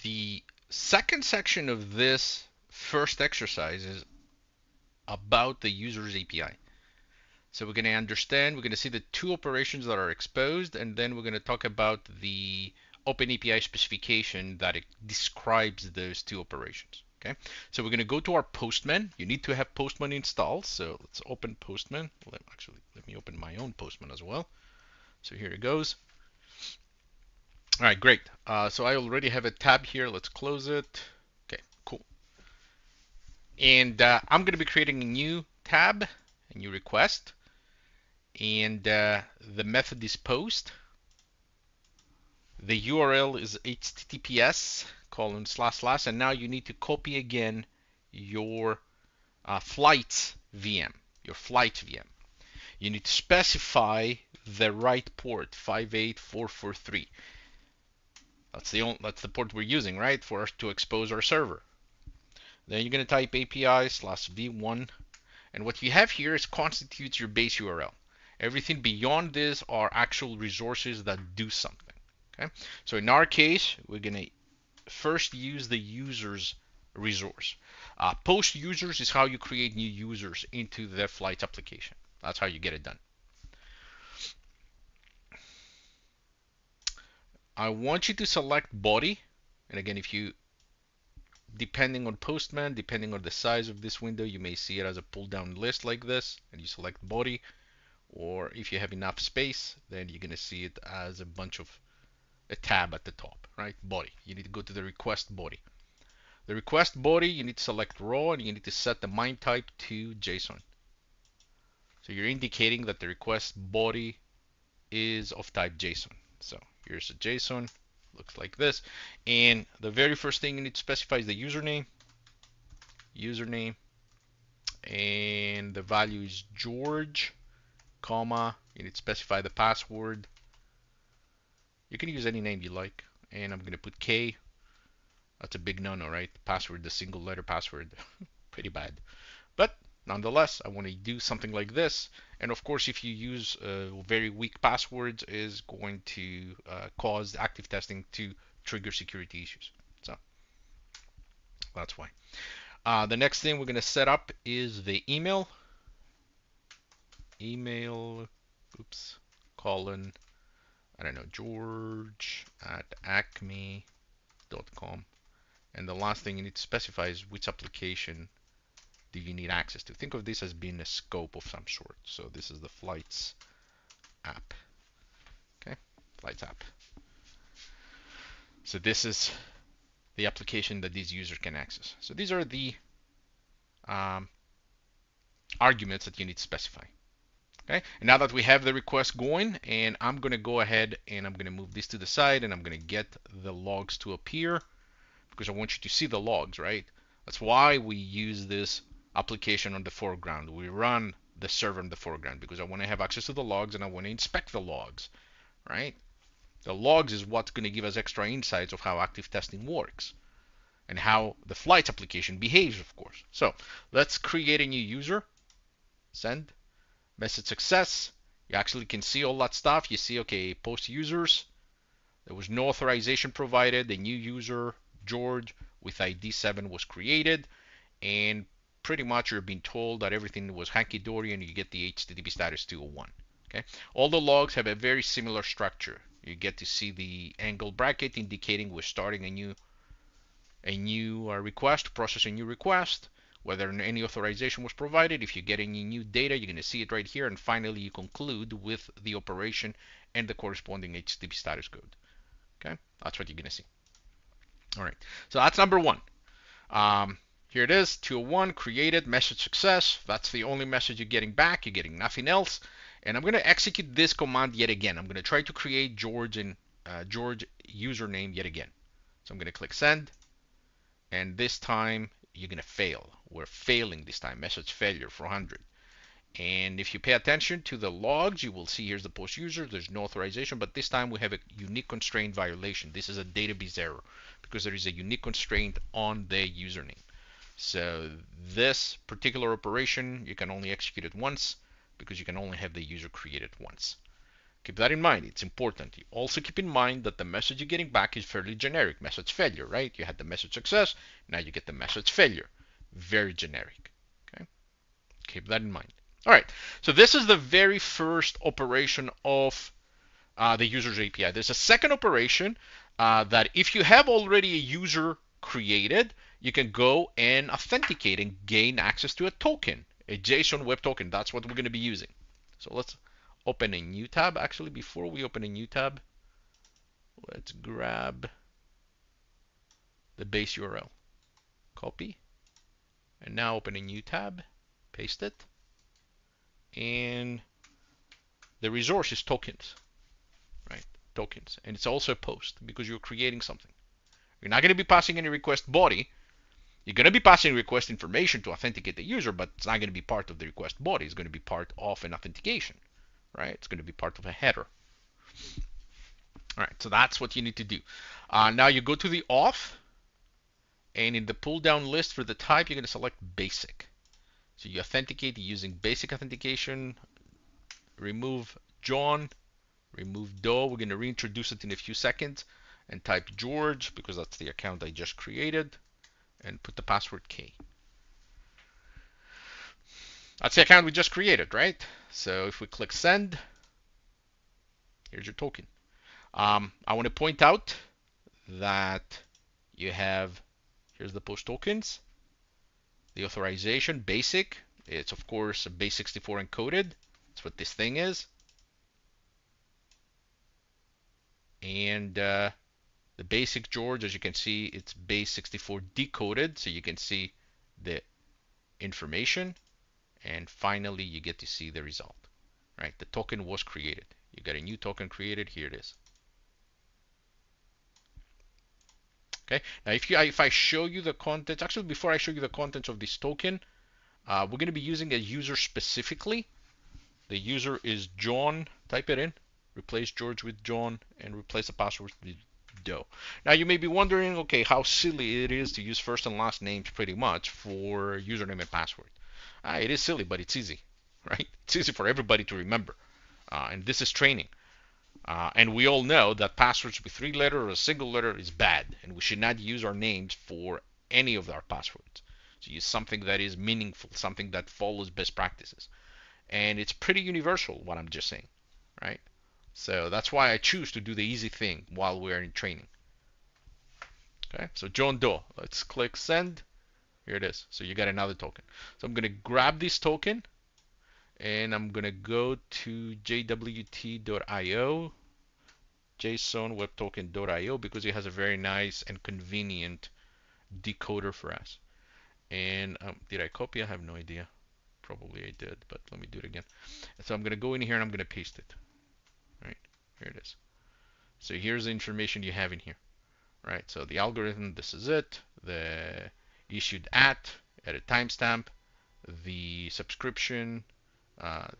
The second section of this first exercise is about the user's API. So we're going to understand, we're going to see the two operations that are exposed, and then we're going to talk about the OpenAPI specification that it describes those two operations. Okay, so we're going to go to our Postman. You need to have Postman installed. So let's open Postman. Let me open my own Postman as well. So here it goes. All right, great. So I already have a tab here. Let's close it. Okay, cool. And I'm going to be creating a new tab, a new request. And the method is post. The URL is https:// and now you need to copy again your flights VM, your flight VM. You need to specify the right port, 58443. That's the port we're using, right, for us to expose our server. Then you're going to type API/v1, and what you have here is constitutes your base URL. Everything beyond this are actual resources that do something. Okay, so in our case, we're going to first use the user's resource. Post users is how you create new users into the flights application. That's how you get it done. I want you to select body, and again, if you, depending on Postman, depending on the size of this window, you may see it as a pull-down list like this, and you select body. Or if you have enough space, then you're going to see it as a bunch of a tab at the top, right? Body. You need to go to the request body. The request body, you need to select raw, and you need to set the MIME type to JSON. So you're indicating that the request body is of type JSON. So here's a JSON, looks like this. And the very first thing you need to specify is the username, and the value is George, comma, you need to specify the password. You can use any name you like, and I'm going to put K. That's a big no-no, right? Password, the single letter password, pretty bad. But nonetheless, I want to do something like this. And of course, if you use very weak passwords, is going to cause active testing to trigger security issues. So that's why. The next thing we're going to set up is the email. Colon, I don't know, george@acme.com. And the last thing you need to specify is which application do you need access to. Think of this as being a scope of some sort. So this is the flights app. Okay, flights app. So this is the application that this user can access. So these are the arguments that you need to specify. Okay, and now that we have the request going, and I'm going to go ahead and I'm going to move this to the side, and I'm going to get the logs to appear because I want you to see the logs, right? That's why we use this application on the foreground. We run the server in the foreground because I want to have access to the logs and I want to inspect the logs, right? The logs is what's going to give us extra insights of how active testing works and how the flights application behaves, of course. So let's create a new user. Send. Message success. You actually can see all that stuff. You see, okay, post users. There was no authorization provided. The new user, George, with ID 7 was created. And pretty much you're being told that everything was hanky-dory and you get the HTTP status 201. Okay. All the logs have a very similar structure. You get to see the angle bracket indicating we're starting a new request, process a new request, whether any authorization was provided. If you get any new data, you're going to see it right here. And finally, you conclude with the operation and the corresponding HTTP status code. Okay, that's what you're going to see. All right, so that's number one. Here it is, 201 created, message success. That's the only message you're getting back. You're getting nothing else. And I'm going to execute this command yet again. I'm going to try to create George and George username yet again. So I'm going to click send. And this time you're going to fail. We're failing this time. Message failure 400. And if you pay attention to the logs, you will see here's the post user. There's no authorization, but this time we have a unique constraint violation. This is a database error because there is a unique constraint on the username. So this particular operation, you can only execute it once because you can only have the user created once. Keep that in mind. It's important. You also keep in mind that the message you're getting back is fairly generic. Message failure, right? You had the message success. Now you get the message failure. Very generic. Okay. Keep that in mind. All right. So this is the very first operation of the user's API. There's a second operation that if you have already a user created, you can go and authenticate and gain access to a token, a JSON web token. That's what we're going to be using. So let's open a new tab. Actually, before we open a new tab, let's grab the base URL, copy, and now open a new tab, paste it, and the resource is tokens, right? Tokens, and it's also a post because you're creating something. You're not going to be passing any request body. You're going to be passing request information to authenticate the user, but it's not going to be part of the request body. It's going to be part of an authentication, right? It's going to be part of a header. All right, so that's what you need to do. Now you go to the auth, and in the pull down list for the type, you're going to select basic. So you authenticate using basic authentication, remove John, remove Doe. We're going to reintroduce it in a few seconds and type George because that's the account I just created, and put the password K. That's the account we just created, right? So if we click send, here's your token. I want to point out that you have, here's the post tokens, the authorization, basic. It's of course a base64 encoded. That's what this thing is. And the basic George, as you can see, it's base64 decoded, so you can see the information. And finally, you get to see the result. Right? The token was created. You got a new token created. Here it is. Okay. Now, if I show you the contents, actually, before I show you the contents of this token, we're going to be using a user specifically. The user is John. Type it in. Replace George with John and replace the password with Doe. Now, you may be wondering, okay, how silly it is to use first and last names pretty much for username and password. It is silly, but it's easy, right? It's easy for everybody to remember. And this is training. And we all know that passwords with 3-letter or a single letter is bad, and we should not use our names for any of our passwords. So use something that is meaningful, something that follows best practices. And it's pretty universal, what I'm just saying, right? So that's why I choose to do the easy thing while we're in training. Okay, so John Doe. Let's click send. Here it is. So you got another token. So I'm going to grab this token, and I'm going to go to jwt.io, jsonwebtoken.io, because it has a very nice and convenient decoder for us. And did I copy? I have no idea. Probably I did, but let me do it again. So I'm going to go in here and I'm going to paste it. Right, here it is. So here's the information you have in here. Right, so the algorithm, this is it. The issued at a timestamp, the subscription,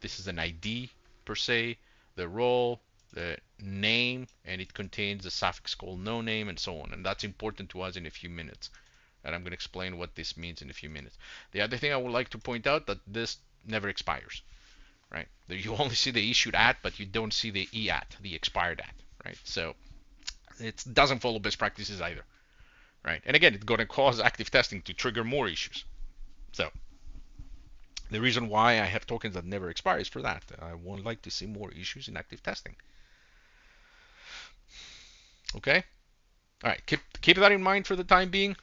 this is an ID per se, the role, the name, and it contains the suffix called no name and so on. And that's important to us in a few minutes. And I'm going to explain what this means in a few minutes. The other thing I would like to point out that this never expires. Right? You only see the issued at, but you don't see the EAT, the expired at. Right? So it doesn't follow best practices either. Right? And again, it's going to cause active testing to trigger more issues. So the reason why I have tokens that never expire is for that. I would like to see more issues in active testing. Okay? All right, keep that in mind for the time being,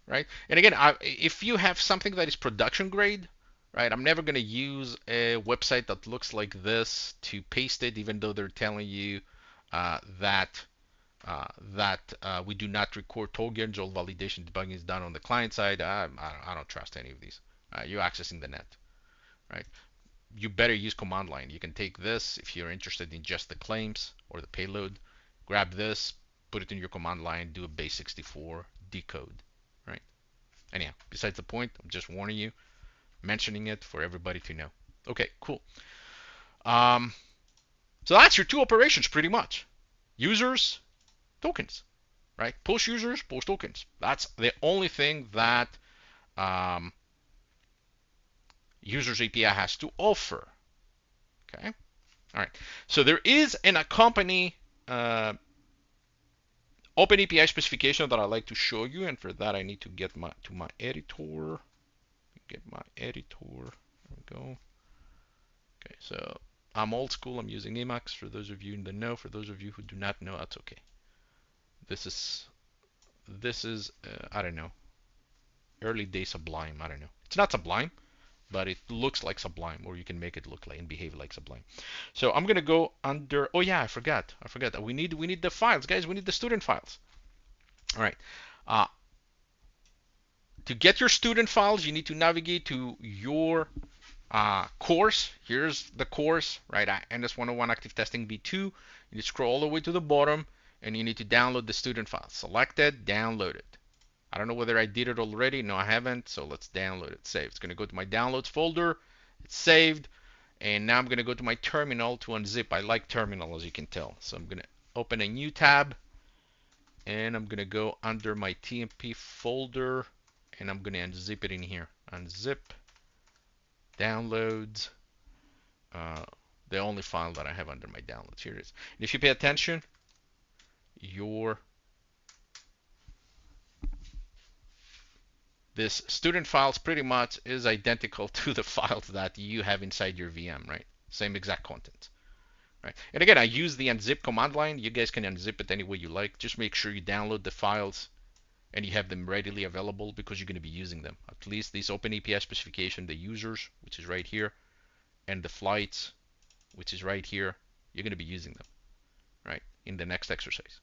right? And again, if you have something that is production grade, right, I'm never going to use a website that looks like this to paste it, even though they're telling you that we do not record tokens. All validation debugging is done on the client side. I don't trust any of these. You're accessing the net, right? You better use command line. You can take this if you're interested in just the claims or the payload. Grab this, put it in your command line, do a base64 decode, right? Anyhow, besides the point, I'm just warning you, mentioning it for everybody to know. Okay, cool. So that's your two operations pretty much. Users, tokens, right? Post users, post tokens. That's the only thing that users API has to offer. Okay. All right. So there is an accompany uh, OpenAPI specification that I like to show you, and for that I need to get my editor. Get my editor. There we go. Okay, so I'm old school. I'm using Emacs. For those of you in the know, for those of you who do not know, that's okay. This is I don't know, early day Sublime. I don't know. It's not Sublime, but it looks like Sublime, or you can make it look like and behave like Sublime. So I'm gonna go under. Oh yeah, I forgot. We need the files, guys. We need the student files. All right. Uh, to get your student files, you need to navigate to your course. Here's the course, right? NS 101 Active Testing V2. You need to scroll all the way to the bottom, and you need to download the student file. Select it, download it. I don't know whether I did it already. No, I haven't. So let's download it. Save. It's going to go to my downloads folder. It's saved. And now I'm going to go to my terminal to unzip. I like terminal, as you can tell. So I'm going to open a new tab. And I'm going to go under my TMP folder. And I'm going to unzip it in here. Unzip. Downloads. The only file that I have under my downloads. Here it is. And if you pay attention, this student files pretty much is identical to the files that you have inside your VM, right? Same exact content, right? And again, I use the unzip command line. You guys can unzip it any way you like. Just make sure you download the files and you have them readily available because you're going to be using them. At least this OpenAPI specification, the users, which is right here, and the flights, which is right here, you're going to be using them, right, in the next exercise.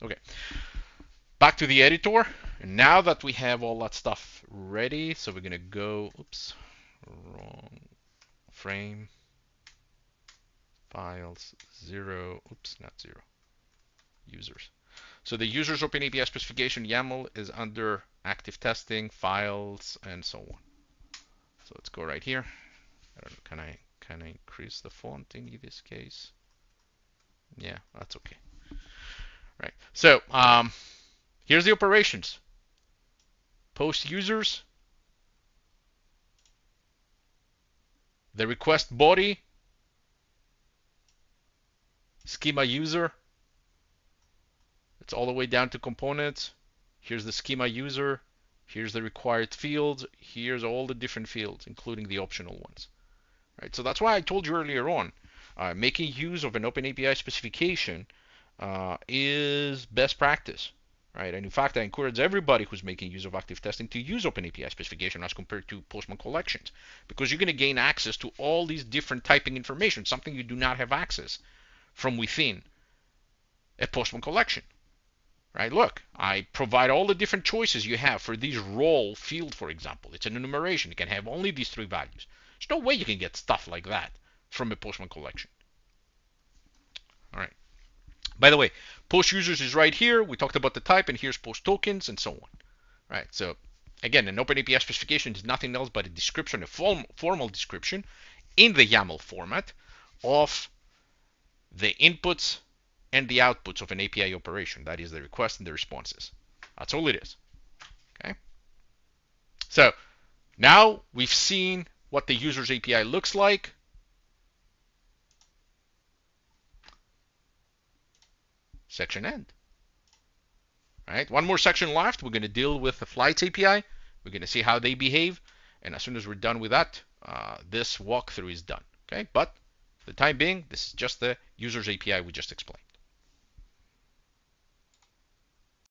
Okay. Back to the editor. And now that we have all that stuff ready, so we're going to go, oops, wrong frame, files, 0, oops, not 0, users. So the users OpenAPI specification YAML is under active testing, files, and so on. So let's go right here. I don't know, can I increase the font in this case? Yeah, that's okay. Right. So here's the operations. Post users, the request body, schema user. It's all the way down to components. Here's the schema user. Here's the required fields. Here's all the different fields, including the optional ones. Right. So that's why I told you earlier on, making use of an OpenAPI specification is best practice. Right? And in fact, I encourage everybody who's making use of active testing to use OpenAPI specification as compared to Postman collections, because you're going to gain access to all these different typing information, something you do not have access from within a Postman collection. Right? Look, I provide all the different choices you have for these role field, for example. It's an enumeration. It can have only these 3 values. There's no way you can get stuff like that from a Postman collection. All right. By the way, post users is right here. We talked about the type, and here's post tokens and so on. Right. So again, an OpenAPI specification is nothing else but a description, a formal description in the YAML format of the inputs and the outputs of an API operation. That is the request and the responses. That's all it is. Okay. So now we've seen what the user's API looks like. Section end. All right, one more section left. We're going to deal with the flights API. We're going to see how they behave. And as soon as we're done with that, this walkthrough is done. Okay, but for the time being, this is just the user's API we just explained.